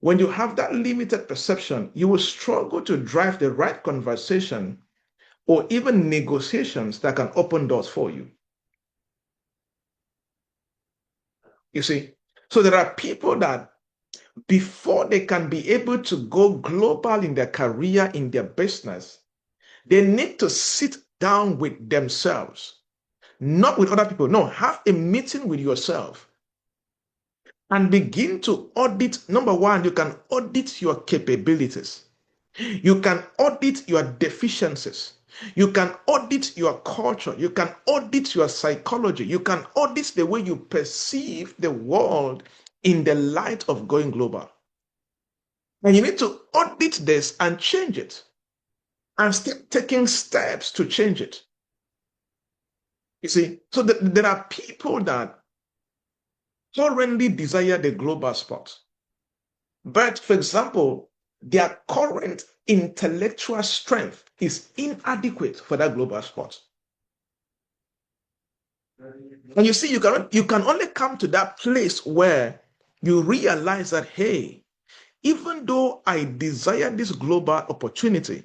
When you have that limited perception, you will struggle to drive the right conversation or even negotiations that can open doors for you. You see, so there are people that before they can be able to go global in their career, in their business, they need to sit down with themselves, not with other people. No, have a meeting with yourself and begin to audit. Number one, you can audit your capabilities. You can audit your deficiencies. You can audit your culture. You can audit your psychology. You can audit the way you perceive the world in the light of going global. And you need to audit this and change it and start taking steps to change it. You see, so there are people that currently desire the global spot. But for example, their current intellectual strength is inadequate for that global spot. And you see, you can only come to that place where you realize that, hey, even though I desire this global opportunity,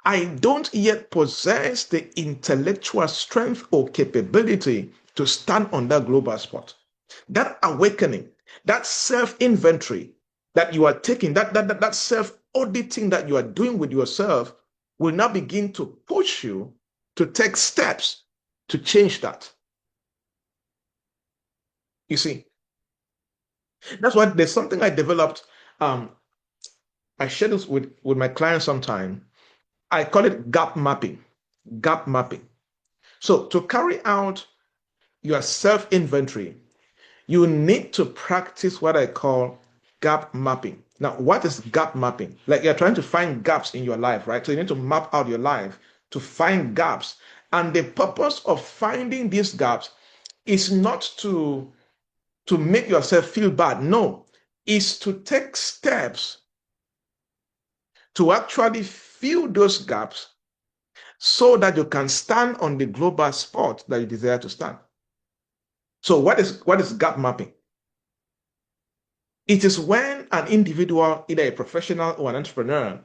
I don't yet possess the intellectual strength or capability to stand on that global spot. That awakening, that self-inventory that you are taking, that self-auditing that you are doing with yourself will now begin to push you to take steps to change that. You see, that's why there's something I developed. I share this with my clients sometime. I call it gap mapping. Gap mapping. So to carry out your self-inventory, you need to practice what I call gap mapping. Now, what is gap mapping? Like you're trying to find gaps in your life, right? So you need to map out your life to find gaps. And the purpose of finding these gaps is not to make yourself feel bad. No, it's to take steps to actually fill those gaps so that you can stand on the global spot that you desire to stand. So what is gap mapping? It is when an individual, either a professional or an entrepreneur,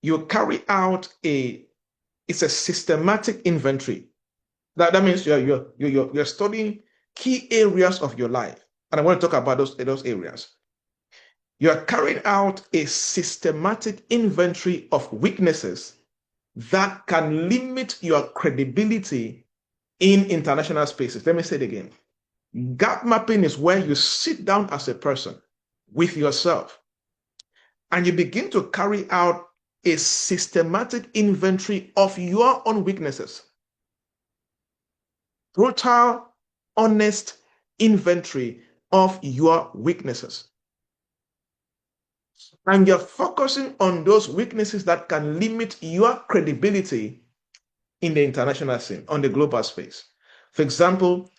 you carry out it's a systematic inventory. That means you're studying key areas of your life. And I want to talk about those areas. You're carrying out a systematic inventory of weaknesses that can limit your credibility in international spaces. Let me say it again. Gap mapping is where you sit down as a person with yourself and you begin to carry out a systematic inventory of your own weaknesses. Brutal, honest inventory of your weaknesses. And you're focusing on those weaknesses that can limit your credibility in the international scene, on the global space. For example,